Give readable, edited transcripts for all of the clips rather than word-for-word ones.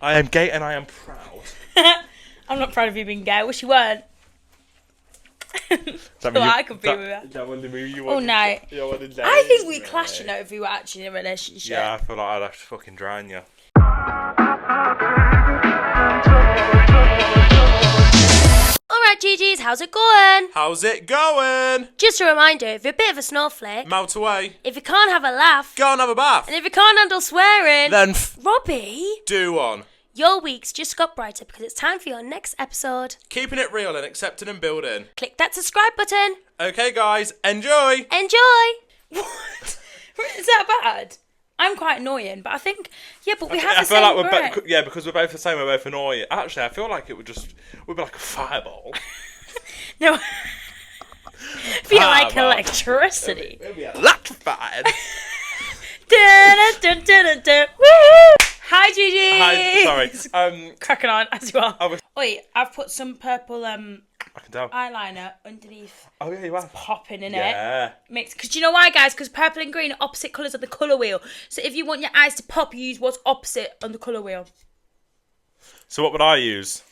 I am gay and I am proud. I'm not proud of you being gay. I wish you weren't. I could be with her. That one the movie you Oh, wanted? no. I think we clash, you know, if we were actually in a relationship. Yeah, I feel like I'd have to fucking drown you. Alright, GGs, how's it going? How's it going? Just a reminder, if you're a bit of a snowflake, Melt away. if you can't have a laugh, Go and have a bath. and if you can't handle swearing, Then Robbie, do one. your week's just got brighter because it's time for your next episode. Keeping it real and accepting and building. Click that subscribe button. Okay, guys, enjoy. Enjoy! What? Is that bad? I'm quite annoying, but I think, yeah, but we have the I feel same like brain. yeah, because we're both the same, we're both annoying. Actually, I feel like it would be like a fireball. No. Feel like Fireball. electricity. It'd be electrified. Dun, dun, dun, dun, dun. Woo! Hi, Gigi. Hi, sorry. Cracking on as you are. I was- Wait, I've put some purple I can tell. eyeliner underneath. Oh yeah, you have. Popping in it. Yeah. Mixed. Because do you know why, guys? Because purple and green are opposite colours on the colour wheel. So if you want your eyes to pop, you use what's opposite on the colour wheel. So what would I use?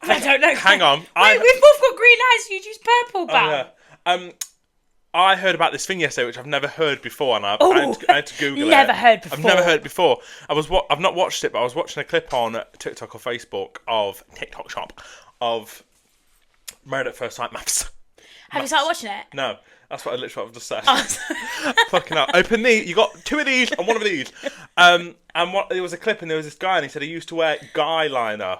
I don't know. Hang on. Wait, we've both got green eyes. You use purple, Bam. Oh, yeah. I heard about this thing yesterday, which I've never heard before, and I had to Google it. Never heard before. I've never heard it before. I've not watched it, but I was watching a clip on TikTok or Facebook of TikTok shop of Married at First Sight maths. Have you started watching it? No, that's what I've just said. Oh, Fucking hell. Open these. You got two of these and one of these. And there was a clip, and there was this guy, and he said he used to wear guy liner.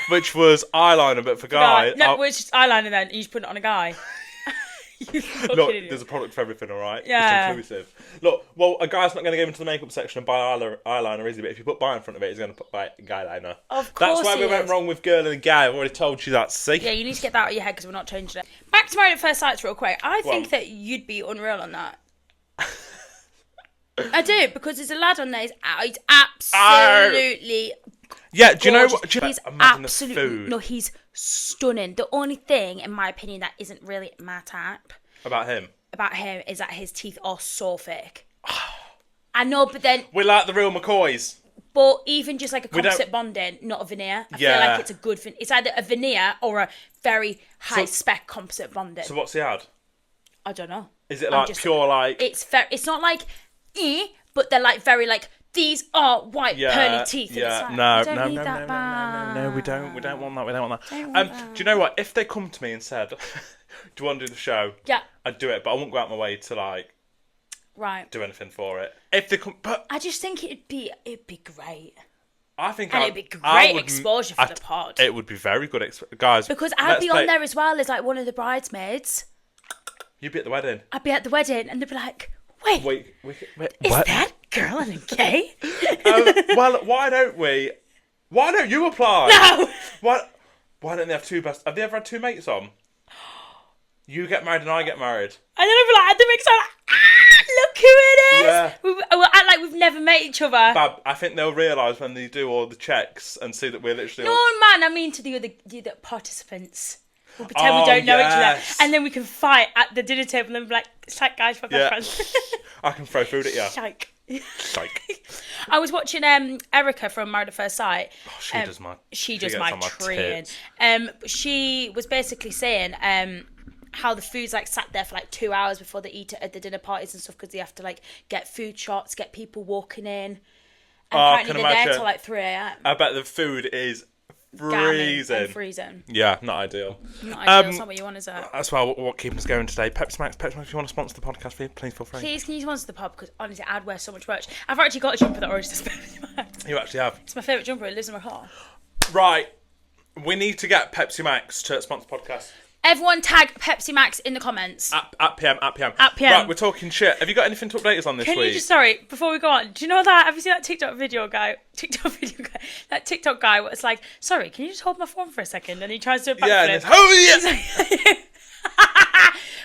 Which was eyeliner, but for guy. No, it's just eyeliner then. You just put it on a guy. You fucking Look, idiot. there's a product for everything, alright? Yeah. It's inclusive. Look, well, a guy's not going to go into the makeup section and buy eyeliner, is he? But if you put guy in front of it, he's going to put guy liner. Of course. That's why we went wrong with girl and guy. I've already told you that, see? Yeah, you need to get that out of your head because we're not changing it. Back to Married at First Sight real quick. I think that you'd be unreal on that. I do, because there's a lad on there. He's absolutely Yeah, do you know gorgeous. what? He's Imagine the absolutely food. no. He's stunning. The only thing, in my opinion, that isn't really my type About him. is that his teeth are so fake. I know, but then, We like the real McCoys. but even just like a don't- composite bonding, not a veneer. I feel Yeah. like it's a good. It's either a veneer or a very high spec composite bonding. So what's he had? I don't know. Is it I'm like just- pure like... It's not like, but they're like very like, these are white pearly teeth. And it's like, no, we don't no, need no, that, no, we don't want that, Don't want that. Do you know what? If they come to me and said, do you want to do the show? Yeah. I'd do it, but I wouldn't go out my way to like Right. do anything for it. If they come, but I just think it'd be great. I think And it'd be great exposure for the pod. It would be very good, guys. Because I'd be on there as well as like one of the bridesmaids. You'd be at the wedding. I'd be at the wedding and they'd be like, wait is what? that girl and gay? Well, why don't we? Why don't you apply? No! Why don't they have two best? Have they ever had two mates on? You get married and I get married. And then I'd be like, at the mix, I'm like, look who it is! Yeah. We'll act like we've never met each other. Bab, I think they'll realise when they do all the checks and see that we're literally. No, man, I mean to the other participants. We'll pretend we don't know each other. And then we can fight at the dinner table and be like, it's like, guys, we're best friends. I can throw food at you. Shike. Psych. I was watching Erica from Married at First Sight. Oh, she does my. She does gets my on my treating. tits. She was basically saying how the food's like sat there for like 2 hours before they eat it at the dinner parties and stuff because they have to like get food shots, get people walking in. And apparently can they're there imagine. till like 3 a.m. I bet the food is freezing. Yeah, not ideal. Not ideal. It's not what you want, is it? That's why what keeps us going today. Pepsi Max, if you want to sponsor the podcast, please feel free. Please, can you sponsor the pub? Because honestly, I'd wear so much merch. I've actually got a jumper that already says Pepsi Max. You actually have. It's my favourite jumper. It lives in my car. Right. We need to get Pepsi Max to sponsor the podcast. Everyone tag Pepsi Max in the comments. At PM. At PM. Right, we're talking shit. Have you got anything to update us on this Can week? you just, sorry, before we go on, do you know that? Have you seen that TikTok guy? That TikTok guy was like, sorry, can you just hold my phone for a second? And he tries to do a backflip. Yeah, and it's, oh yeah! He's like,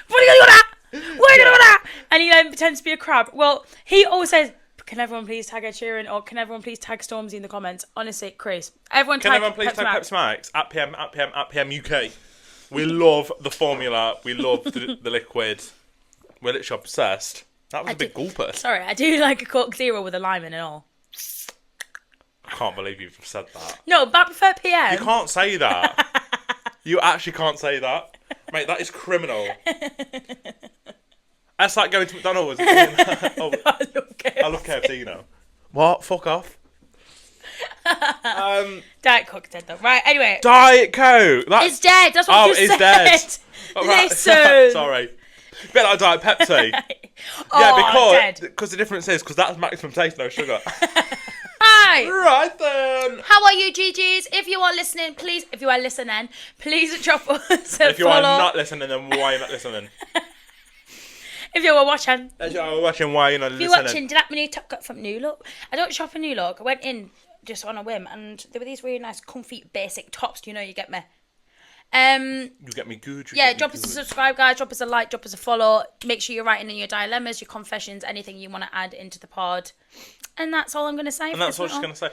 what are you going to do that? What are you going to do that? And he then pretends to be a crab. Well, he always says, can everyone please tag Ed Sheeran or can everyone please tag Stormzy in the comments? Honestly, Chris. Can everyone please tag Pepsi Max? At PM UK. We love the formula. We love the liquid. We're literally obsessed. That was a big gulper. Sorry, I do like a Coke Zero with a lime in it all. can't believe you've said that. No, but I prefer PM. You can't say that. You actually can't say that. Mate, that is criminal. That's like going to McDonald's. Oh, I love KFC, you know. What? Fuck off. Diet Coke dead though. Right, anyway. Diet Coke. It's dead. That's what I just said. Dead. Oh, right. Listen. Sorry. Bit like Diet Pepsi. Because the difference is because that's maximum taste, no sugar. Hi. Right then. How are you, GGs? If you are listening, please drop us a If you follow. are not listening, then why are you not listening? If you are watching. If you are watching, why are you not listening? If you're watching, did that my new top cut from New Look? I don't shop in New Look. I went in just on a whim, and there were these really nice, comfy, basic tops. Do you know you get me? You get me good. Drop us a subscribe, guys. Drop us a like. Drop us a follow. Make sure you're writing in your dilemmas, your confessions, anything you want to add into the pod. And that's all I'm going to say. And that's what she's going to say.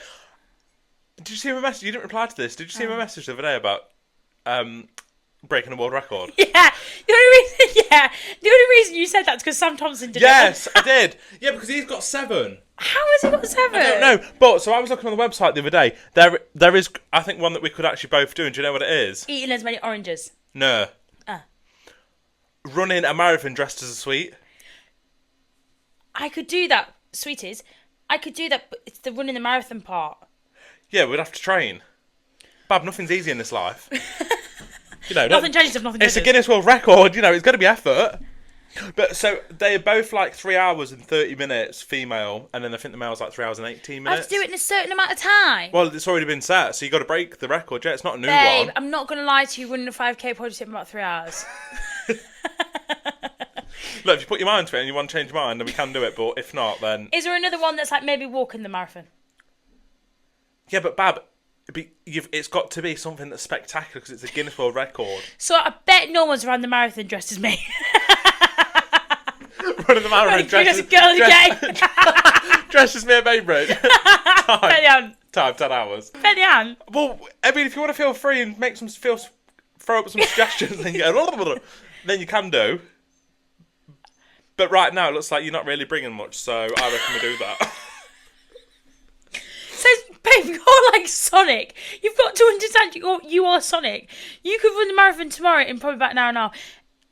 Did you see my message? You didn't reply to this. Did you see my message the other day about breaking a world record? Yeah. The only reason you said that is because Sam Thompson did it. Yes, I did. Yeah, because he's got 7. How has he got 7? I don't know. But so I was looking on the website the other day. There is, I think, one that we could actually both do. And do you know what it is? Eating as many oranges. No. Running a marathon dressed as a sweet. I could do that, sweeties. I could do that, but it's the running the marathon part. Yeah, we'd have to train. Bab, nothing's easy in this life. You know, nothing changes if nothing changes. It's a Guinness World Record, you know, it's got to be effort. But so they're both like 3 hours and 30 minutes, female, and then I think the male's like 3 hours and 18 minutes. I have to do it in a certain amount of time. Well, it's already been set, so you got to break the record. Yeah, it's not a new Babe, one. I'm not going to lie to you, running a 5k probably take about 3 hours. Look, if you put your mind to it and you want to change your mind, then we can do it. But if not, then is there another one that's like maybe walking the marathon? Yeah, but Bab, it's got to be something that's spectacular because it's a Guinness World Record. So I bet no one's around the marathon dressed as me. Running the marathon dressed as me, baby. Time 10 hours. Penny Ann. Well, I mean, if you want to feel free and throw up some suggestions, then then you can do. But right now, it looks like you're not really bringing much, so I reckon we do that. Says, babe, you're like Sonic. You've got to understand you are Sonic. You could run the marathon tomorrow in probably about an hour and a half.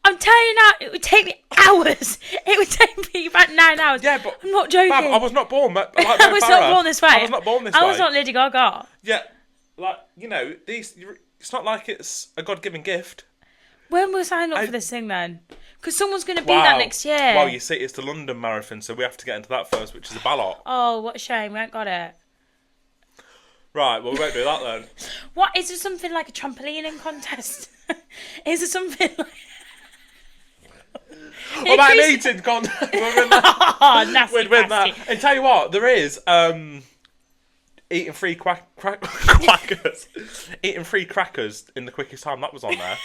I'm telling you now, it would take me hours. It would take me about 9 hours. Yeah, but I'm not joking. Bab, I was not born. Like I was not born this way. I was not born this way. I was not Lady Gaga. Yeah, like, you know, it's not like it's a God-given gift. When will I sign up for this thing then? Because someone's going to be that next year. Well, you see, it's the London Marathon, so we have to get into that first, which is a ballot. Oh, what a shame. We ain't got it. Right, well, we won't do that then. What? Is there something like a trampolining contest? Is there something like... What about an eating contest? We'd win that. Oh, nasty. We'd win that. And tell you what, there is eating free crackers. Eating free crackers in the quickest time. That was on there.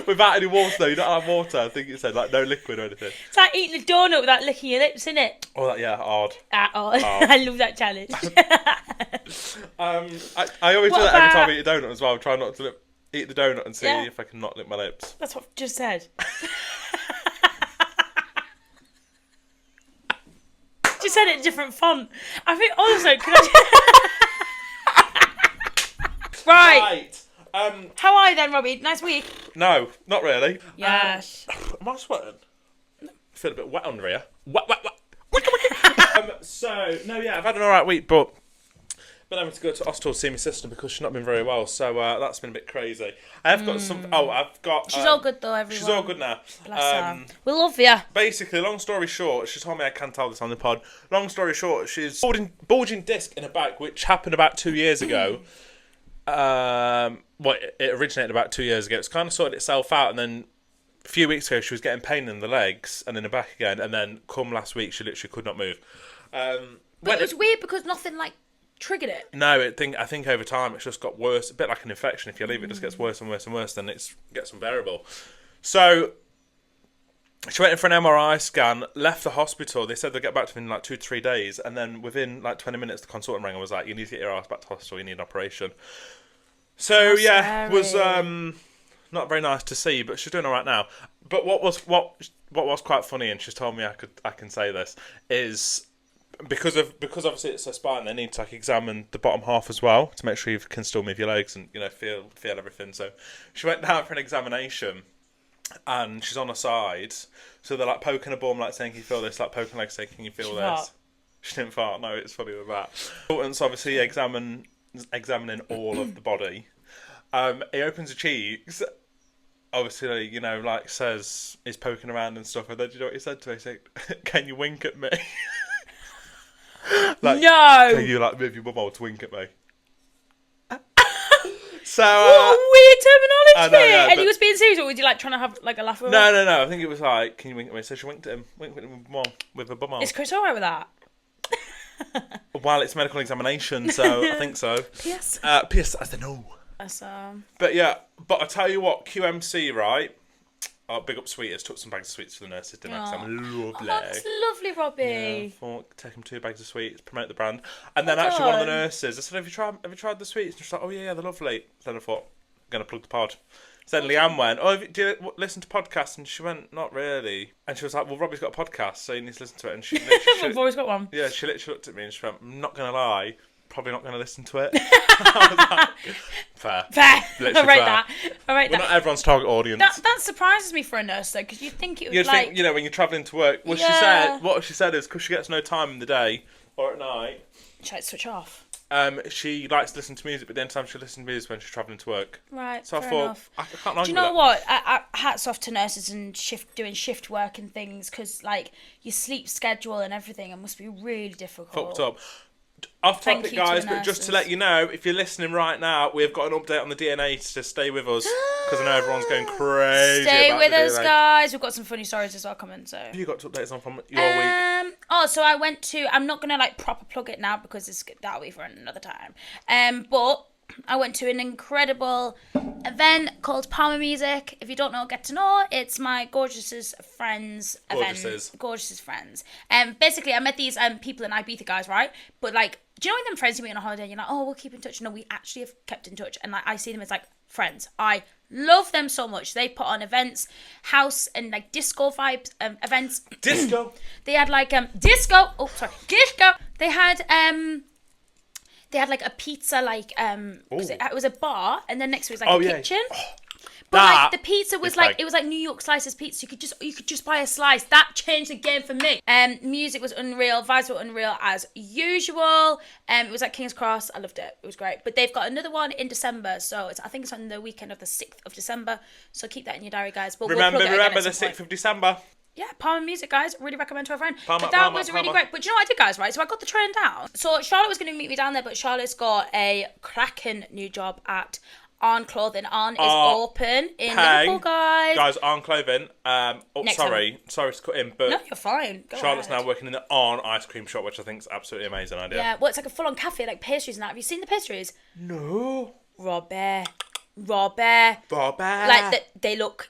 Without any water, though. You don't have water. I think it said like no liquid or anything. It's like eating a donut without licking your lips, isn't it? Oh, hard. I love that challenge. I always do that every time I eat a donut as well. I try not to eat the donut and see if I can not lick my lips. That's what I just said. Just said it in different font. I think also, can I... Right. How are you then, Robbie? Nice week? No, not really. Yes. Am I sweating? I feel a bit wet under here. Wet. I've had an alright week, but been having to go to hospital to see my sister because she's not been very well, so that's been a bit crazy. I have got some... Oh, I've got... She's all good though, everyone. She's all good now. Bless her. We love you. Basically, long story short, she told me I can't tell this on the pod. Long story short, she's bulging disc in her back, which happened about 2 years ago. It originated about 2 years ago. It's kind of sorted itself out, and then a few weeks ago she was getting pain in the legs and in the back again, and then come last week she literally could not move. But it was weird because nothing like triggered it. No, I think over time it's just got worse. A bit like an infection. If you leave it, just gets worse and worse and worse. Then it gets unbearable. So she went in for an MRI scan, left the hospital. They said they'll get back to me in like 2 to 3 days, and then within like 20 minutes, the consultant rang and was like, "You need to get your ass back to hospital. You need an operation." So Scary. was not very nice to see, but she's doing all right now. But what was quite funny, and she's told me I can say this, is because obviously it's her spine, they need to like examine the bottom half as well to make sure you can still move your legs and feel everything. So she went down for an examination, and she's on her side, so they're like poking her bum, like saying, "Can you feel this?" Like poking her leg, saying, "Can you feel this?" Fart. She didn't fart. No, it's funny with that. Consultant's obviously examining all of the body. He opens her cheeks. Obviously, like says he's poking around and stuff. And then do you know what he said to me? He said, "Can you wink at me?" Like, no. Can you like move your bum to wink at me? So what a weird terminology. know, yeah, and but- he was being serious, or was he like trying to have like a laugh with No. him? I think it was like, "Can you wink at me?" So she winked at him. Winked at him with her bum on. Is Chris alright with that? Well, it's medical examination, so I think so. P.S. P.S. I said no. That's But yeah, I tell you what, QMC, right? Oh, big up sweeters. Took some bags of sweets for the nurses, didn't I? 'Cause I'm lovely. Oh, that's lovely, Robbie. Yeah, thought, take them 2 bags of sweets, promote the brand. And then actually one of the nurses, I said, have you tried the sweets? And she's like, "Oh yeah, they're lovely." Then I thought, I'm going to plug the pod. So then Leanne went, "Oh, do you listen to podcasts?" And she went, "Not really." And she was like, "Well, Robbie's got a podcast, so you need to listen to it." And she We've always got one. yeah, she literally looked at me and she went, "I'm not going to lie, probably not going to listen to it." I was like, fair. Fair. I rate that. Well, not everyone's target audience. That surprises me for a nurse though, because you'd think it would You'd like. think, when you're travelling to work. Well, Yeah. what she said is because she gets no time in the day or at night, Should I switch off? she likes to listen to music, but the only time she listens to music is when she's travelling to work. Right. So I fair thought, enough. I can't argue Do you know with that. what? Hats off to nurses and doing shift work and things, because like your sleep schedule and everything, it must be really difficult. Fucked up. Off Thank topic, you to guys, the but just to nurses. let you know, if you're listening right now, we've got an update on the DNA to stay with us because I know everyone's going crazy. Stay about with the us, DNA. guys. We've got some funny stories as well coming. So. Have you got updates on from your week? So I went to. I'm not gonna like proper plug it now because that'll be for another time. But I went to an incredible event called Palmer Music. If you don't know, get to know. It's my gorgeous friends event. Gorgeous friends. Basically, I met these people in Ibiza, guys, right? But like, do you know when them friends you meet on a holiday and you're like, "Oh, we'll keep in touch." No, we actually have kept in touch, and like I see them as like friends. I love them so much. They put on events, house and like disco vibes events. Disco. They had like disco. Oh, sorry, disco. They had like a pizza like it was a bar, and then next to it was like a kitchen. But like the pizza was like it was like New York slices pizza. You could just buy a slice. That changed the game for me. Music was unreal. Vibes were unreal as usual. It was at King's Cross. I loved it. It was great. But they've got another one in December, so I think it's on the weekend of the 6th of December. So keep that in your diary, guys. But Remember we'll plug it again at the some 6th point. of December. Yeah, Palmer Music, guys. Really recommend to a friend. Palmer, but that Palmer, was really Palmer. great. But do you know what I did, guys, right? So I got the train down. So Charlotte was going to meet me down there, but Charlotte's got a cracking new job at On Clothing. On is open in Liverpool, guys. Guys, On Clothing. Next sorry to cut in, but No, you're fine. Go Charlotte's ahead. now working in the On ice cream shop, which I think is absolutely amazing idea. Yeah, well, it's like a full-on cafe, like pastries and that. Have you seen the pastries? No. Robbie. Bye-bye. Like, they look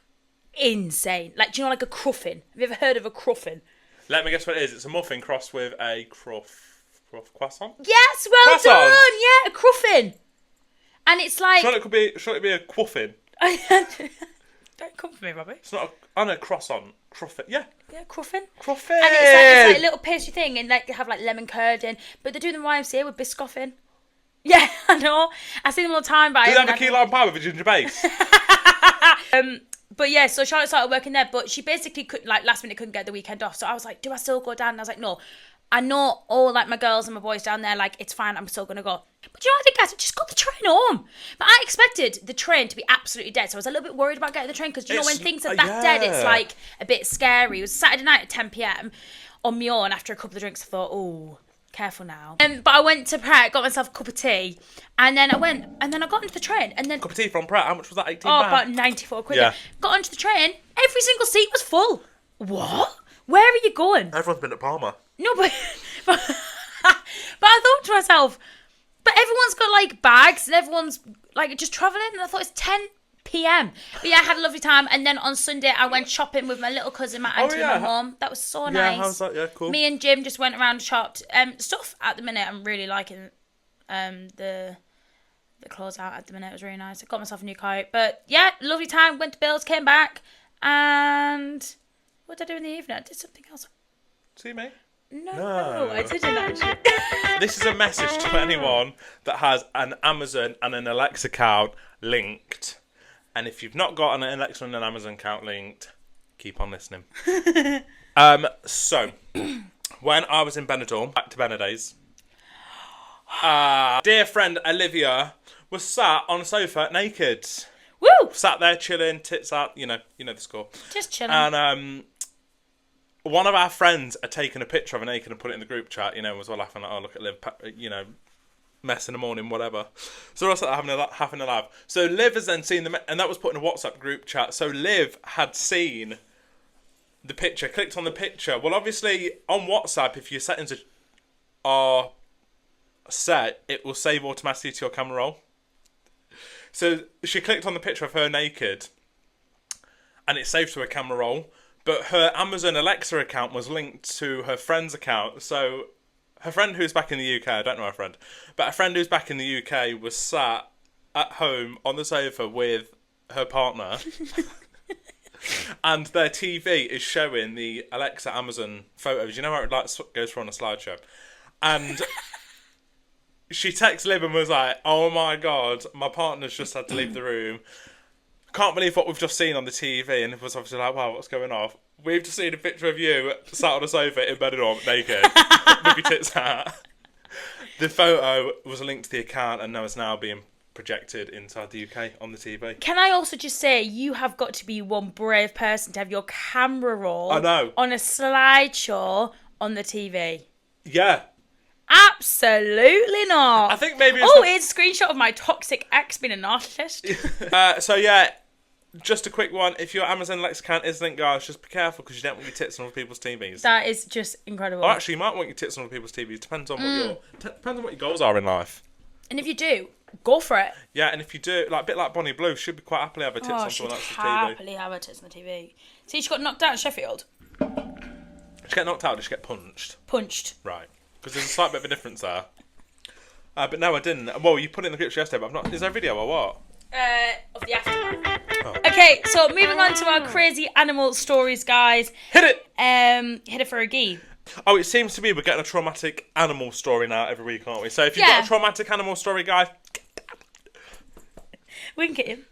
insane. Like, do you know like a cruffin? Have you ever heard of a cruffin? Let me guess what it is. It's a muffin crossed with a croissant. Yes, well Croissant. done. Yeah, a cruffin. And it's like... Surely it be a quaffin. Don't come for me, Robbie. It's not a croissant. Cruffin. Yeah. Yeah, cruffin. Cruffin. And it's like a little pastry thing, and like they have like lemon curd in, but they're doing the YMCA with biscoffin. Yeah, I know. I see them all the time, but Do they have a key lime pie with a ginger base? But yeah, so Charlotte started working there, but she basically couldn't, like, last minute couldn't get the weekend off. So I was like, do I still go down? And I was like, no. I know all, like, my girls and my boys down there, like, it's fine, I'm still going to go. But you know what I did, guys? I just got the train home. But I expected the train to be absolutely dead, so I was a little bit worried about getting the train, because, you know, when things are that dead, it's, like, a bit scary. It was Saturday night at 10 p.m. on my own. After a couple of drinks, I thought, oh, careful now. But I went to Pratt, got myself a cup of tea, and then I got into the train, and then... Cup of tea from Pratt. How much was that? 18 Oh, pounds? about 94 quid. Yeah. Got onto the train, every single seat was full. What? Where are you going? Everyone's been at Palmer. No, but I thought to myself, but everyone's got like bags and everyone's like just travelling, and I thought it's 10 p.m. But yeah, I had a lovely time, and then on Sunday I went shopping with my little cousin, my auntie, and my mum. That was so nice. Yeah, how's that? Yeah, cool. Me and Jim just went around and shopped stuff. At the minute, I'm really liking the the clothes out at the minute. It was really nice. I got myself a new coat. But yeah, lovely time. Went to Bill's, came back. And what did I do in the evening? I did something else. See me? No, I didn't actually. This is a message to anyone that has an Amazon and an Alexa account linked. And if you've not got an Alexa and an Amazon account linked, keep on listening. So, when I was in Benidorm, back to Beniday's, dear friend Olivia was sat on a sofa naked. Woo! Sat there chilling, tits out, you know the score. Just chilling. And one of our friends had taken a picture of her naked and put it in the group chat, and was all laughing like, oh, look at Liv, mess in the morning, whatever. So we're all sat there having a laugh. So Liv has then seen and that was put in a WhatsApp group chat. So Liv had seen the picture, clicked on the picture. Well, obviously, on WhatsApp, if your settings are set, it will save automatically to your camera roll. So she clicked on the picture of her naked, and it saved to her camera roll. But her Amazon Alexa account was linked to her friend's account. So her friend who's back in the UK, I don't know her friend, but a friend who's back in the UK was sat at home on the sofa with her partner. And their TV is showing the Alexa Amazon photos. You know how it goes through on a slideshow? And she texted Liv and was like, oh my God, my partner's just had to leave the room. Can't believe what we've just seen on the TV. And it was obviously like, wow, what's going on? We've just seen a picture of you sat on a sofa in Benidorm naked with your tits out. The photo was linked to the account and now is now being projected inside the UK on the TV. Can I also just say, you have got to be one brave person to have your camera roll I know. on a slideshow on the TV. Yeah. Absolutely not. I think maybe it's a screenshot of my toxic ex being a narcissist. So yeah, just a quick one. If your Amazon Alexa account is linked, guys, just be careful because you don't want your tits on other people's TVs. That is just incredible. Or actually, you might want your tits on other people's TVs. Depends on what your goals are in life. And if you do, go for it. Yeah, and if you do, a bit like Bonnie Blue, she'd be quite happily have her tits on someone else's TV. Happily have her tits on the TV. See, she got knocked out in Sheffield. She get knocked out, or did she get punched? Punched. Right. Because there's a slight bit of a difference there. But no, I didn't. Well, you put it in the picture yesterday, but I've not. Is there a video or what? Of the aftermath. Oh. Okay, so moving on to our crazy animal stories, guys. Hit it! Hit it for a gee. Oh, it seems to me we're getting a traumatic animal story now every week, aren't we? So if you've got a traumatic animal story, guys, wink at him.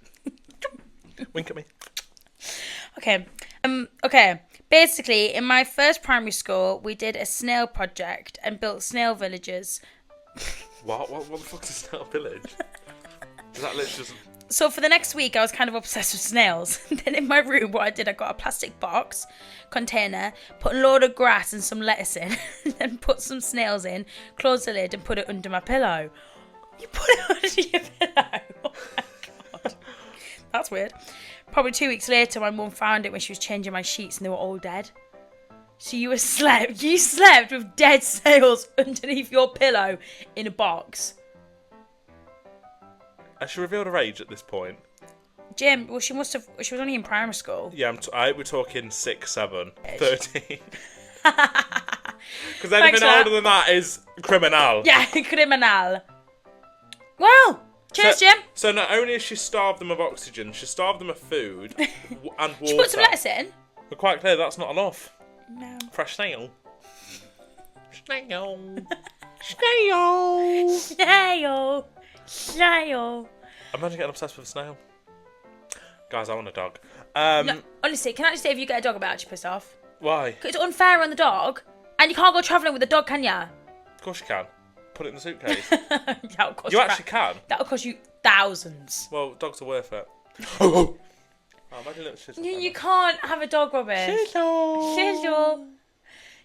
Wink at me. Okay. Okay. Basically, in my first primary school, we did a snail project and built snail villages. What the fuck is a snail village? Is that literally just... So for the next week, I was kind of obsessed with snails. Then in my room, what I did, I got a plastic box container, put a load of grass and some lettuce in, then put some snails in, closed the lid and put it under my pillow. You put it under your pillow? Oh my God. That's weird. Probably 2 weeks later, my mum found it when she was changing my sheets and they were all dead. So you slept with dead snails underneath your pillow in a box. Has she revealed her age at this point? Jim, well, she was only in primary school. Yeah, we're talking 6, 7, 13. Because anything older than that is criminal. Yeah, criminal. Well, cheers, Jim. So not only has she starved them of oxygen, she starved them of food and water. She put some lettuce in. We're quite clear that's not enough. No. Fresh snail. Snail. Snail. Imagine getting obsessed with a snail. Guys, I want a dog. No, honestly, can I just say, if you get a dog, I'll be actually pissed off. Why? 'Cause it's unfair on the dog, and you can't go travelling with a dog, can ya? Of course you can. Put it in the suitcase. That'll cost You actually can. That'll cost you thousands. Well, dogs are worth it. Oh, imagine little shit. You can't have a dog, Robbie. Shizzle.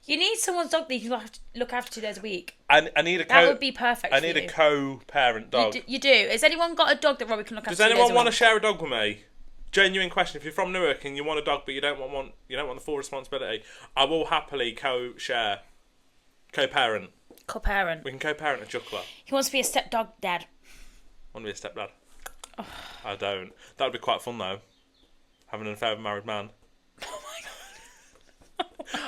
You need someone's dog that you can look after 2 days a week. I need a That would be perfect I for need you. a co-parent dog. You do. Has anyone got a dog that Robbie can look after? Does anyone want to share a dog with me? Genuine question. If you're from Newark and you want a dog but you don't want the full responsibility, I will happily co-share. Co-parent. Co-parent. We can co-parent a juggler. He wants to be a stepdog dad. Want to be a stepdad? Oh. I don't. That would be quite fun though. Having an affair with a married man. Oh my God.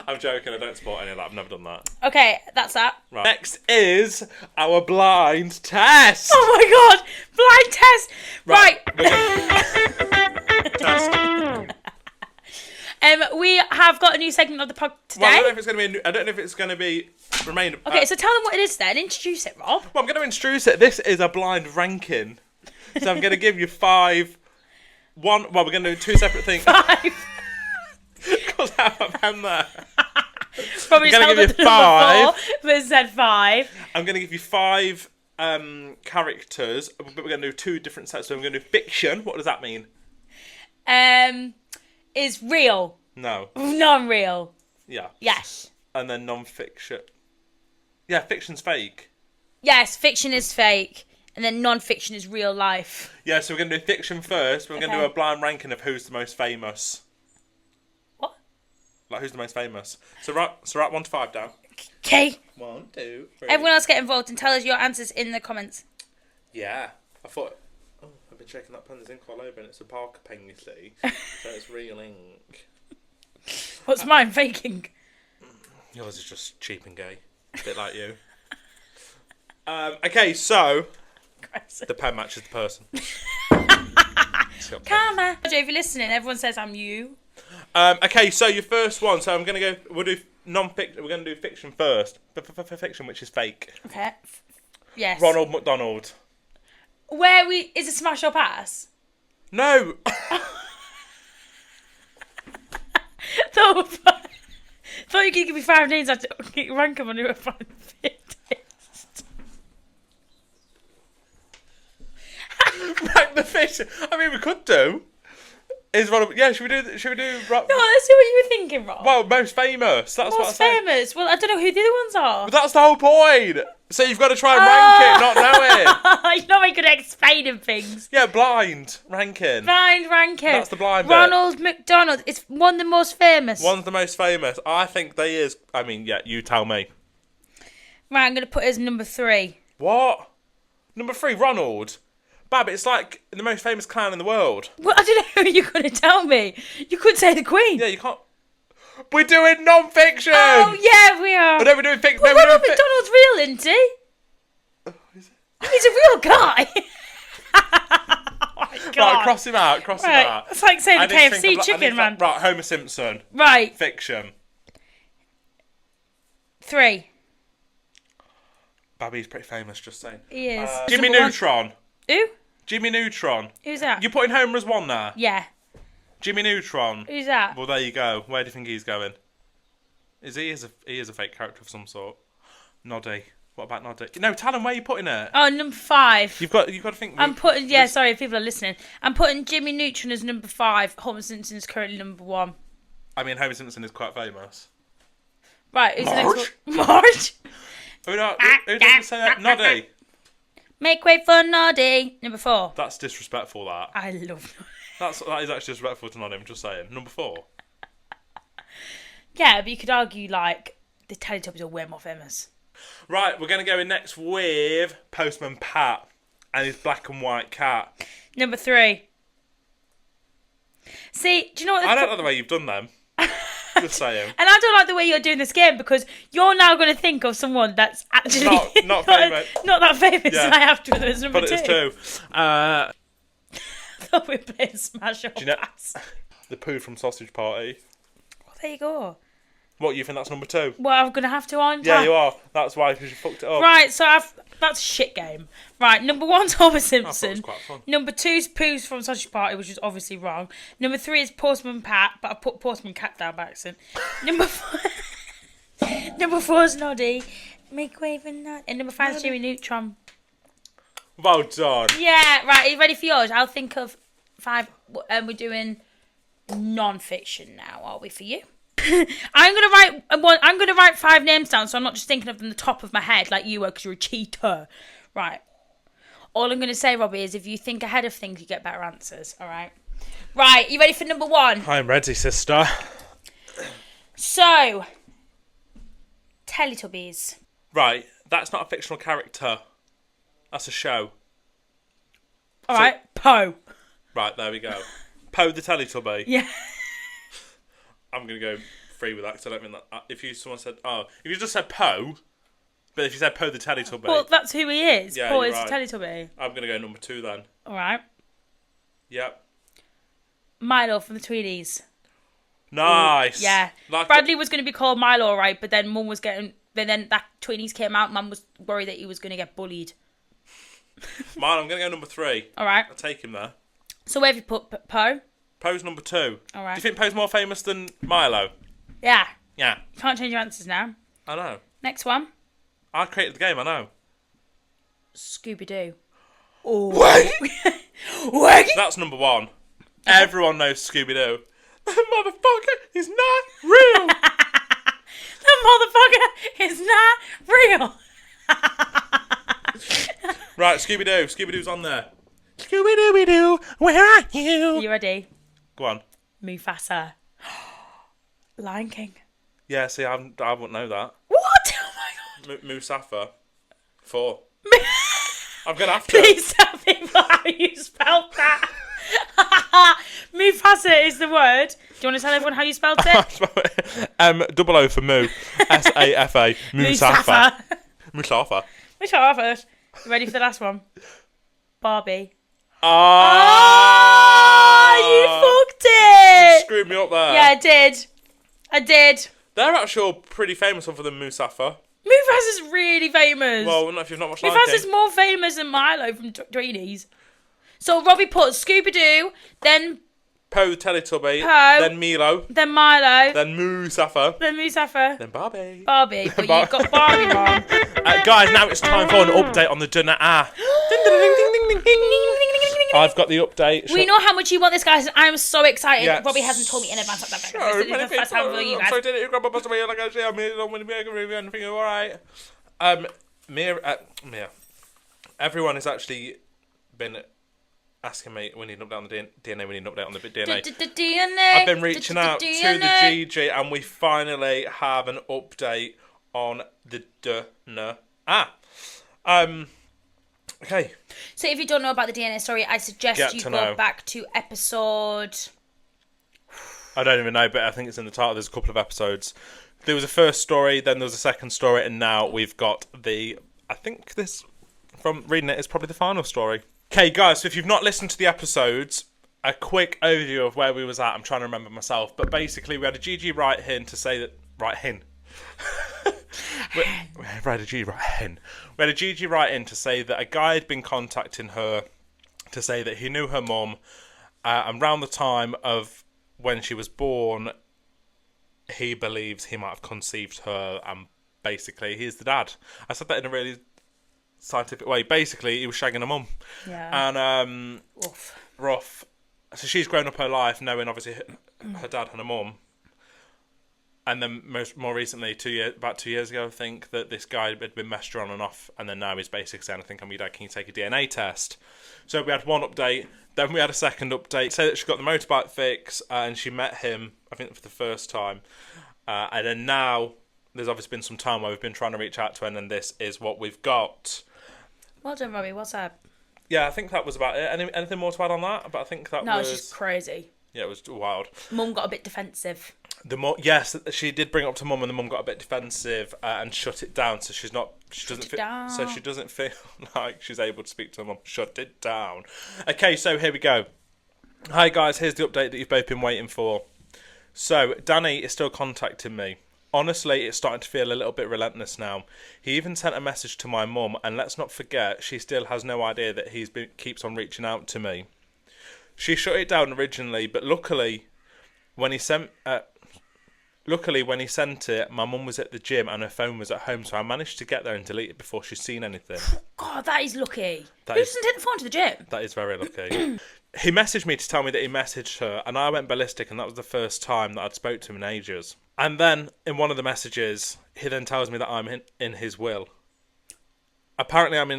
I'm joking. I don't support any of that. I've never done that. Okay, that's that. Right. Next is our blind test. Oh my god! Blind test! Right. Test. We have got a new segment of the pod today. Well, I don't know if it's going to be. I don't know if it's going to be remain. Okay, so tell them what it is then. Introduce it, Rob. Well, I'm going to introduce it. This is a blind ranking. So I'm going to give you 5. Well, we're going to do 2 separate things. 5. Because I have a pen there. Probably I'm going to give you 5. 5. But said 5. I'm going to give you 5 characters, but we're going to do 2 different sets. So I'm going to do fiction. What does that mean? Is real. No. Non-real. Yeah. Yes. And then non-fiction. Yeah, fiction's fake. Yes, fiction is fake. And then non-fiction is real life. Yeah, so we're going to do fiction first, but we're going to do a blind ranking of who's the most famous. What? Like, who's the most famous. So write 1 to 5 down. Okay. 1, 2, 3. Everyone else get involved and tell us your answers in the comments. Yeah. I thought... Oh, I've been checking that pen. There's ink all over and it's a Parker pen, you see. So it's real ink. What's mine? Fake ink. Yours is just cheap and gay. A bit like you. Okay, so... The pen matches the person. Come on. If you're listening, everyone says I'm you. Okay, so your first one. So I'm going to go... We'll do non-fiction. We're going to do fiction first. Fiction, which is fake. Okay. Yes. Ronald McDonald. Where we... Is it smash or pass? No! Thought you could give me 5 names after rank them on who I find fit. Rank the fish. I mean, we could do. Is Ronald? Yeah, should we do? No, let's see what you were thinking, Rob. Well, most famous. That's what I Most said. famous. Well, I don't know who the other ones are. But that's the whole point. So you've got to try and rank it, not know it. You're not very good at explaining things. Yeah, blind ranking. Blind ranking. That's the blind bit. Ronald McDonald. It's one of the most famous. One's the most famous. I think they is. I mean, yeah, you tell me. Right, I'm going to put it as number 3. What? Number 3, Ronald. Bab, it's like the most famous clown in the world. Well, I don't know who you're going to tell me. You could say the Queen. Yeah, you can't. We're doing non-fiction. Oh, yeah, we are. Oh, no, we're doing fiction. Well, Ronald McDonald's real, isn't he? Oh, is it? He's a real guy. Oh, my God. Right, cross him out. Cross him out. It's like saying I the need to KFC think of- chicken, man. Right, Homer Simpson. Right. Fiction. 3. Babby's pretty famous, just saying. He is. Jimmy Number 1. Neutron. Who? Jimmy Neutron. Who's that? You're putting Homer as 1 there? Yeah. Jimmy Neutron. Who's that? Well, there you go. Where do you think he's going? He is a fake character of some sort. Noddy. What about Noddy? No, tell him where you're putting it. Oh, number 5. You've got to think. I'm putting... Yeah, sorry if people are listening. I'm putting Jimmy Neutron as number 5. Homer Simpson is currently number 1. I mean, Homer Simpson is quite famous. Right, who's Marge? the next one? Marge? Who doesn't say that? Noddy. Make way for Noddy. Number 4. That's disrespectful, that. I love Noddy. That is actually disrespectful to Noddy, I'm just saying. Number 4. Yeah, but you could argue, like, the Teletubbies are way more famous. Right, we're going to go in next with Postman Pat and his black and white cat. Number 3. See, do you know what... I don't like the way you've done them. Just saying. And I don't like the way you're doing this game because you're now going to think of someone that's actually Not famous. Not that famous, Yeah. and I have to put it as number Put 2. it as 2. I thought we were playing Smash or Pass. The poo from Sausage Party. Well, there you go. What, you think that's number 2? Well, I'm going to have to, aren't Yeah, I? you are. That's why, because you fucked it up. Right, so that's a shit game. Right, number 1's Homer I thought it Simpson. was quite fun. Number 2's Pooh's from Sausage Party, which is obviously wrong. Number 3 is Postman Pat, but I put Postman Cat down by accident. Number 4 is Noddy. Make way for Noddy. And number 5 is Jimmy Neutron. Well done. Yeah, right. Are you ready for yours? I'll think of 5. We're doing non-fiction now, are we? For you? I'm gonna write 5 names down, so I'm not just thinking of them the top of my head like you were, because you're a cheater. Right. All I'm gonna say, Robbie, is if you think ahead of things, you get better answers. All right. Right. You ready for number 1? I'm ready, sister. So, Teletubbies. Right, that's not a fictional character. That's a show. All right. Poe. Right, there we go. Poe the Teletubby. Yeah. I'm going to go free with that because I don't think that. If you just said Poe, but if you said Poe the Teletubby, Well, that's who he is. Yeah, Paul you're is right. the Teletubby. I'm gonna go number 2 then. All right. Yep. Milo from the Tweenies. Nice. Yeah. Like Bradley was going to be called Milo, right? But then Mum was getting. But then that Tweenies came out. Mum was worried that he was going to get bullied. Mine, I'm gonna go number 3. All right. I'll take him there. So where have you put Poe? Poe's number 2. All right. Do you think Poe's more famous than Milo? Yeah. Yeah. Can't change your answers now. I know. Next one. I created the game. I know. Scooby Doo. Oh. Wait. That's number 1. Everyone knows Scooby Doo. That motherfucker is not real. That motherfucker is not real. Right, Scooby Doo. Scooby Doo's on there. Scooby Dooby Doo, where are you? You ready? Go on. Mufasa. Lion King. Yeah, see, I wouldn't know that. What? Oh my god. Musafa. 4. I'm gonna have to. Please tell people how you spelled that. Mufasa is the word. Do you want to tell everyone how you spelled it? Double O for Moo. S-A-F-A. Musafa. Musafa. Musafa. You ready for the last one? Barbie. Oh, You fucked it. screwed me up there. Yeah, I did. They're actually pretty famous other than Musafa. Mufasa's really famous. Well, not if you've not watched Lion Mufasa's King. more famous than Milo from Tweenies. So Robbie put Scooby-Doo, then Poe the Teletubby, Poe, then Milo, then Milo, then Musafa, then Musafa, then Barbie. Barbie. But you got Barbie wrong. Guys, now it's time for an update on the dinner. I've got the update. We know how much you want this, guys, and I'm so excited. Yeah. Robbie hasn't told me in advance. This So is the first time for you guys. So did it grab a bus away like I say I'm here, don't want to be a review anything, alright. Mia, everyone has actually been asking me, we need an update on the DNA, we need an update on the DNA. DNA. I've been reaching out to the GG and we finally have an update on the DNA. Okay. So if you don't know about the DNA story, I suggest you go back to episode... I don't even know, but I think it's in the title. There's a couple of episodes. There was a first story, then there was a second story, and now we've got I think this, from reading it, is probably the final story. Okay, guys, so if you've not listened to the episodes, a quick overview of where we was at. I'm trying to remember myself, but basically we had a GG write-in to say that... We had a GG write-in to say that a guy had been contacting her to say that he knew her mum, and around the time of when she was born, he believes he might have conceived her, and basically he's the dad. I said that in a really scientific way. Basically, he was shagging her mum. Yeah. And rough. So she's grown up her life knowing obviously her dad and her mum. And then more recently, about 2 years ago, I think, that this guy had been messed around and off, and then now he's basically saying, I think I'm your dad, can you take a DNA test? So we had one update, then we had a second update, say that she got the motorbike fix, and she met him, I think, for the first time. And then now, there's obviously been some time where we've been trying to reach out to her, and then this is what we've got. Well done, Robbie. What's up? Yeah, I think that was about it. Anything more to add on that? But I think that was... No, it's just crazy. Yeah, it was wild. Mum got a bit defensive. Yes, she did bring it up to mum, and the mum got a bit defensive and shut it down. So she doesn't feel like she's able to speak to her mum. Shut it down. Okay, so here we go. Hi guys, here's the update that you've both been waiting for. So Danny is still contacting me. Honestly, it's starting to feel a little bit relentless now. He even sent a message to my mum, and let's not forget, she still has no idea that keeps on reaching out to me. She shut it down originally, but luckily, when he sent it, my mum was at the gym and her phone was at home, so I managed to get there and delete it before she's seen anything. God, that is lucky. Who doesn't take the phone to the gym? That is very lucky. He messaged me to tell me that he messaged her, and I went ballistic, and that was the first time that I'd spoke to him in ages. And then, in one of the messages, he then tells me that I'm in his will. Apparently, I'm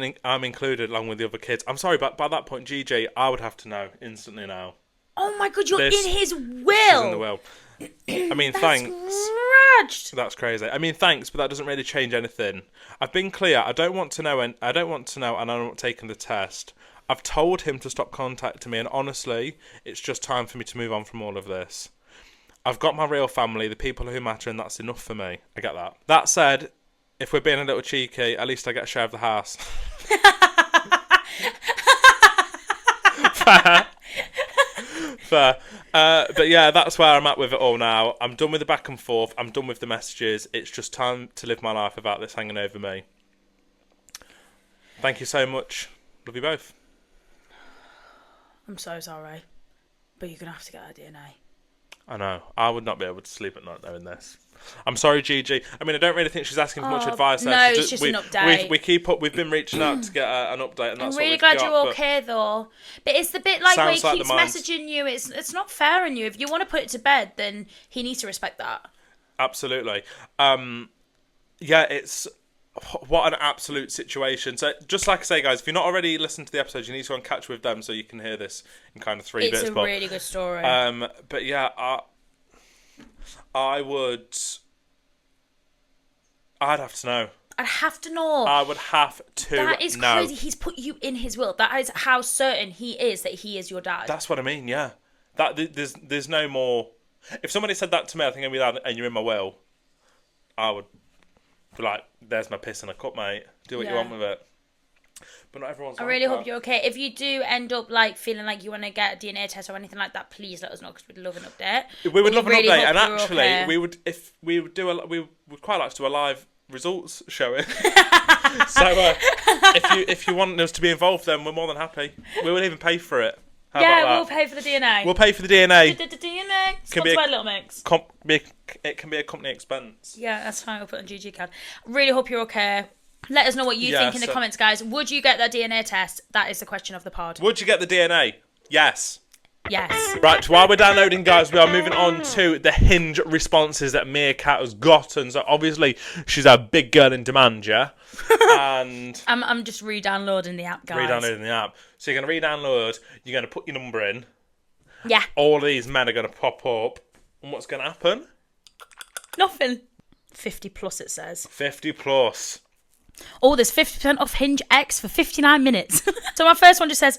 included along with the other kids. I'm sorry, but by that point, GG, I would have to know instantly now. Oh my God, you're in his will. She's in the will. I mean, thanks. Scratched. That's crazy. I mean, thanks, but that doesn't really change anything. I've been clear. I don't want to know, and I'm not taking the test. I've told him to stop contacting me, and honestly, it's just time for me to move on from all of this. I've got my real family, the people who matter, and that's enough for me. I get that. That said, if we're being a little cheeky, at least I get a share of the house. Fair. Fair. But yeah, that's where I'm at with it all now. I'm done with the back and forth. I'm done with the messages. It's just time to live my life without this hanging over me. Thank you so much. Love you both. I'm so sorry, but you're going to have to get that DNA. I know. I would not be able to sleep at night knowing this. I'm sorry, Gigi. I mean, I don't really think she's asking for much advice. No, it's just an update. We keep up. We've been reaching out to get an update, and that's I'm really what glad got, you're okay, though. But it's the bit like where he Sounds like keeps the minds- messaging you. It's not fair on you. If you want to put it to bed, then he needs to respect that. Absolutely. Yeah, it's... What an absolute situation. So, just like I say, guys, if you're not already listening to the episode, you need to go and catch with them so you can hear this in kind of three bits. It's a really good story. But yeah, I'd have to know. I'd have to know. I would have to know. That is crazy. He's put you in his will. That is how certain he is that he is your dad. That's what I mean, yeah. There's no more... If somebody said that to me, I think I'd be like, and you're in my will, I would be like, there's my piss in a cup, mate. Do what you want with it. But not everyone's I really hope you're okay. If you do end up like feeling like you want to get a DNA test or anything like that, please let us know because we'd love an update. We would love an really update, hope and you're actually, okay. we would quite like to do a live results showing. So if you want us to be involved, then we're more than happy. We would even pay for it. How about that? We'll pay for the DNA. We'll pay for the DNA. The DNA. Can be a- Sponsored by Little Mix. It can be a company expense. Yeah, that's fine. We'll put it on GG card. Really hope you're okay. Let us know what you think in the so- comments, guys. Would you get that DNA test? That is the question of the pod. Would you get the DNA? Yes. Yes. Right, while we're downloading, guys, we are moving on to the Hinge responses that Meerkat has gotten. So obviously, she's a big girl in demand, yeah? And I'm just re-downloading the app, guys. re-downloading the app. So you're going to re-download, you're going to put your number in. Yeah. All of these men are going to pop up. And what's going to happen? Nothing. 50 plus, it says. 50 plus. Oh, there's 50% off Hinge X for 59 minutes. So my first one just says,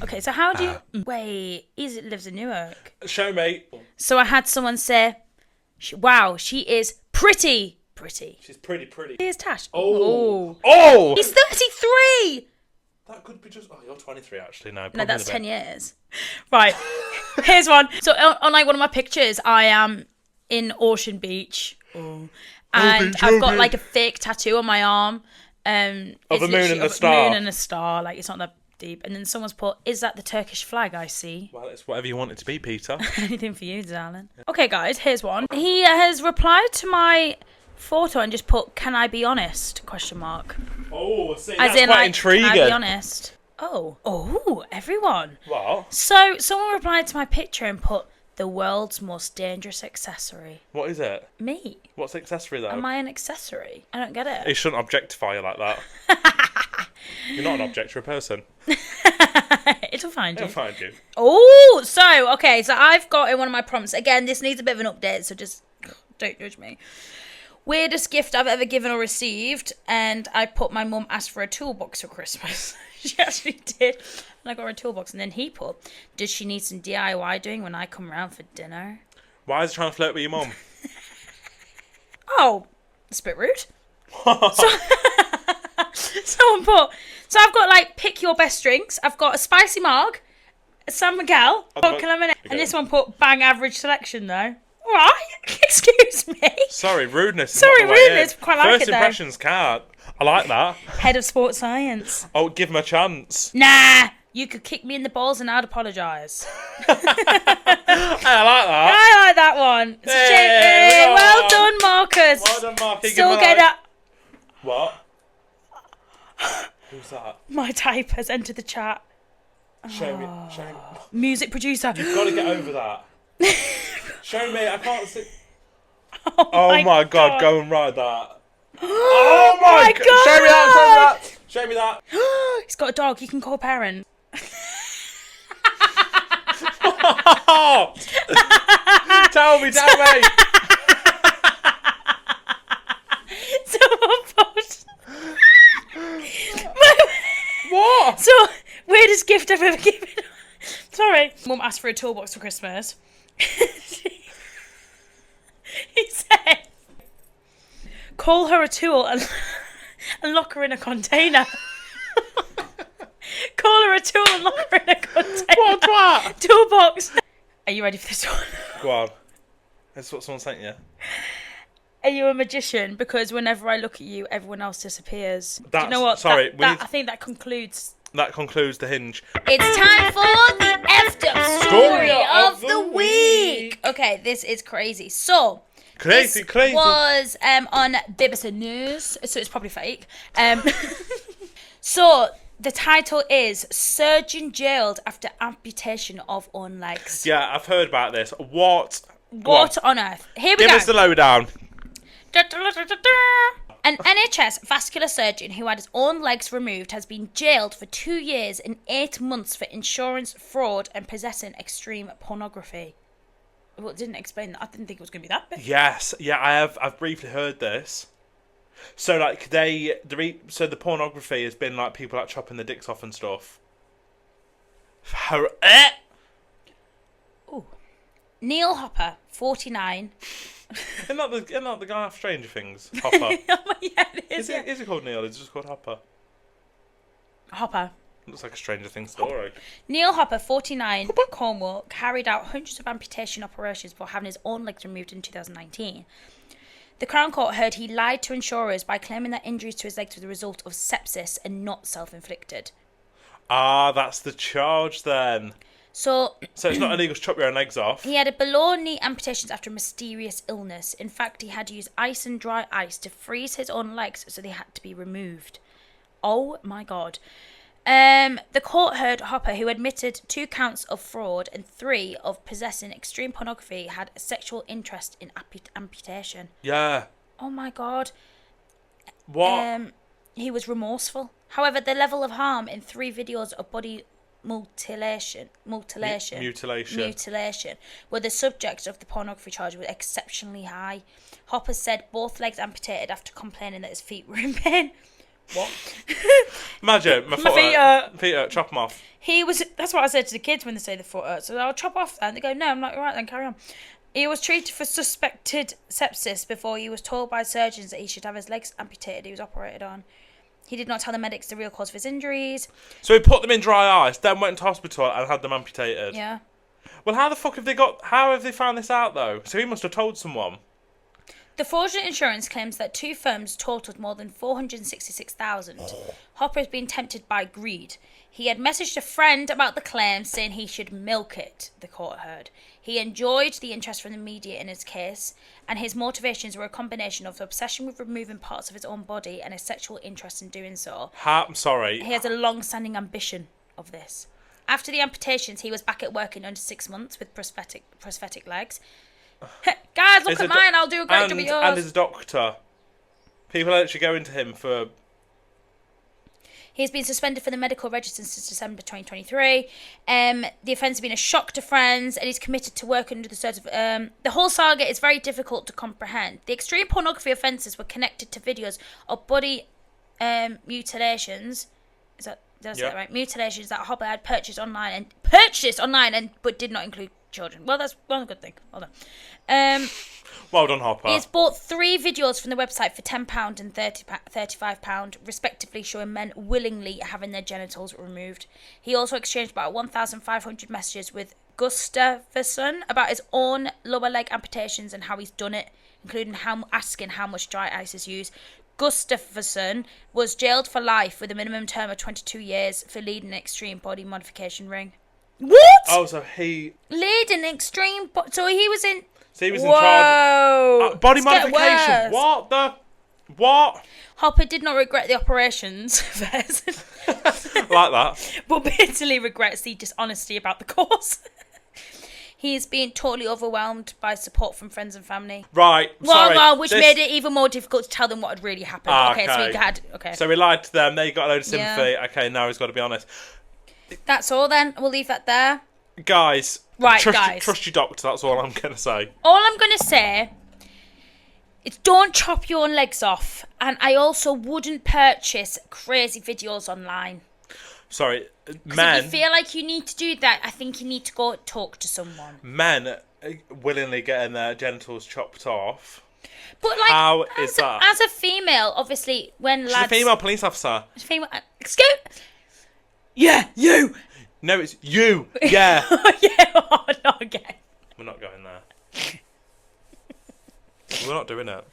Okay, so how do you... Wait, he lives in Newark. Show me. So I had someone say, wow, she is pretty. She's pretty. Here's Tash. Oh! He's 33! That could be just... Oh, you're 23, actually. No, No, that's 10 years. Right, here's one. So on like one of my pictures, I am in Ocean Beach. And I've got like a fake tattoo on my arm. Of a moon and a of a star. moon and a star. Like, it's not that deep. And then someone's put, is that the Turkish flag I see? Well, it's whatever you want it to be, Peter. Anything for you, darling. Okay, guys, here's one. He has replied to my photo and just put, can I be honest? Question mark. Oh, see, As that's in, quite like, intriguing. can I be honest? Oh, everyone. What? So someone replied to my picture and put, the world's most dangerous accessory. What is it? Me. What's the accessory, though? Am I an accessory? I don't get it. He shouldn't objectify you like that. You're not an object, you're a person. It'll find you. He'll find you. Oh, so I've got in one of my prompts. Again, this needs a bit of an update, so just don't judge me. Weirdest gift I've ever given or received, and I put my mum asked for a toolbox for Christmas. She actually did. And I got her a toolbox, and then he put, does she need some DIY doing when I come round for dinner? Why is he trying to flirt with your mum? Oh, it's a bit rude. Someone put, so I've got like pick your best drinks. I've got a spicy marg, a San Miguel, vodka lemonade, and this one put bang average selection though. All right, excuse me. Sorry, rudeness. Sorry, rudeness. Quite like First it though. impressions can't. I like that. Head of sports science. Oh, give him a chance. Nah, you could kick me in the balls and I'd apologise. Hey, I like that. I like that one. It's a shame. Hey, well done, Marcus. Well done, Mark. Still get that. What? Who's that? My type has entered the chat. Show me. Music producer. You've got to get over that. Show me. I can't see. Oh my God. Go and ride that. Oh my God. Show me that. Show me that. He's got a dog. You can call parent. Tell me. Someone post. What? So, weirdest gift I've ever given. Sorry. Mum asked for a toolbox for Christmas. Call her a tool and lock her in a container. Call her a tool and lock her in a container. What? Toolbox. Are you ready for this one? Go on. That's what someone sent you. Are you a magician? Because whenever I look at you, everyone else disappears. Do you That's- know what? sorry, I think that concludes. That concludes the hinge. It's time for the effed up story of the week. Okay, this is crazy. So, Crazy. was on BBC News, so it's probably fake. So, the title is Surgeon Jailed After Amputation of Own Legs. Yeah, I've heard about this. What on earth? Here we Give go. us the lowdown. An NHS vascular surgeon who had his own legs removed has been jailed for 2 years and 8 months for insurance fraud and possessing extreme pornography. Well, it didn't explain that. I didn't think it was going to be that big. Yes, yeah, I've briefly heard this. So like so the pornography has been like people like chopping the dicks off and stuff. Ooh. Neil Hopper, 49. Isn't that the guy off Stranger Things? Hopper. Yeah, it is. Is he called Neil? Is it just called Hopper? Hopper. Looks like a Stranger Things story. Neil Hopper, 49, Cornwall, carried out hundreds of amputation operations before having his own legs removed in 2019. The Crown Court heard he lied to insurers by claiming that injuries to his legs were the result of sepsis and not self-inflicted. Ah, that's the charge then. So it's not illegal to chop your own legs off. He had a below-knee amputations after a mysterious illness. In fact, he had to use ice and dry ice to freeze his own legs, so they had to be removed. Oh my God. The court heard Hopper, who admitted 2 counts of fraud and 3 of possessing extreme pornography, had a sexual interest in amputation. Yeah. Oh my God. What? He was remorseful. However, the level of harm in 3 videos of body mutilation were the subject of the pornography charge were exceptionally high. Hopper said both legs amputated after complaining that his feet were in pain. What? Imagine my feet hurt, chop them off. That's what I said to the kids when they say the foot hurt. So I'll chop off that. And they go, no. I'm like, all right, then carry on. He was treated for suspected sepsis before he was told by surgeons that he should have his legs amputated. He was operated on. He did not tell the medics the real cause of his injuries. So he put them in dry ice, then went to hospital and had them amputated. Yeah. Well, how have they found this out though? So he must have told someone. The fraudulent insurance claims that 2 firms totaled more than $466,000. Hopper has been tempted by greed. He had messaged a friend about the claim, saying he should milk it, the court heard. He enjoyed the interest from the media in his case, and his motivations were a combination of obsession with removing parts of his own body and a sexual interest in doing so. I'm sorry. He has a long-standing ambition of this. After the amputations, he was back at work in under 6 months with prosthetic legs. Guys, look at mine. I'll do a great job at yours. And as a doctor, people actually go into him for. He has been suspended from the medical register since December 2023. The offence has been a shock to friends, and he's committed to work under the sort of. The whole saga is very difficult to comprehend. The extreme pornography offences were connected to videos of body mutilations. Did I say that right? Mutilations that Hopper had purchased online but did not include children. Well, that's one good thing. Well done. Well done, Hopper. He's bought 3 videos from the website for £10 and £35, respectively, showing men willingly having their genitals removed. He also exchanged about 1,500 messages with Gustafsson about his own lower leg amputations and how he's done it, including asking how much dry ice is used. Gustafsson was jailed for life with a minimum term of 22 years for leading an extreme body modification ring. What? Oh, so he leading extreme. So he was in. So he was in charge. Body modification. What? Hopper did not regret the operations, like that, but bitterly regrets the dishonesty about the cause. He is being totally overwhelmed by support from friends and family. Right. Which made it even more difficult to tell them what had really happened. So he lied to them. They got a load of sympathy. Yeah. Okay, now he's got to be honest. That's all then. We'll leave that there. Guys. Guys. Trust your doctor. That's all I'm going to say. All I'm going to say is don't chop your own legs off. And I also wouldn't purchase crazy videos online. Sorry, men. If you feel like you need to do that, I think you need to go talk to someone. Men willingly getting their genitals chopped off. But like, How is that? As a female, obviously, when She's lads... a female police officer. Female... Excuse... Yeah, you! No, it's you. Yeah. Yeah, oh, not again. We're not going there. We're not doing it.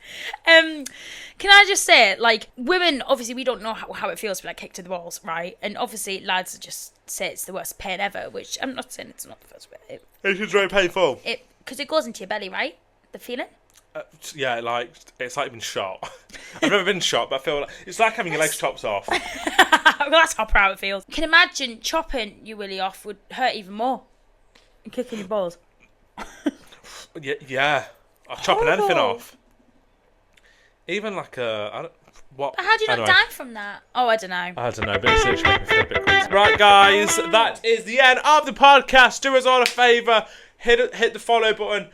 Can I just say, like, women, obviously, we don't know how it feels to be, like, kicked in the balls, right? And obviously, lads just say it's the worst pain ever, which I'm not saying it's not the first bit. It's very painful. Because it goes into your belly, right? The feeling? Yeah, like, it's like being shot. I've never been shot, but I feel like it's like having your legs chopped off. Well, that's how proud it feels. You can imagine chopping your willy off would hurt even more than kicking your balls. Yeah. I'm chopping anything off. Even like what? But how do you not die from that? Oh, I don't know. I don't know, but it's literally making me feel a bit crazy. Right, guys, that is the end of the podcast. Do us all a favour. Hit the follow button.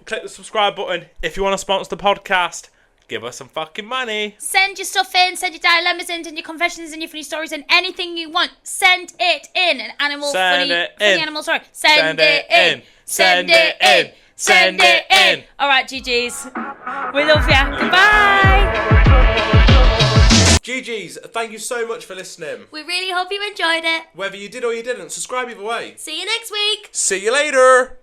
Click the subscribe button. If you want to sponsor the podcast, give us some fucking money. Send your stuff in. Send your dilemmas in, and your confessions and your funny stories and anything you want. Send it in. An animal funny animal story. Send it in. Send it in. Send it in. All right, GGs. We love ya. Goodbye. GGs, thank you so much for listening. We really hope you enjoyed it. Whether you did or you didn't, subscribe either way. See you next week. See you later.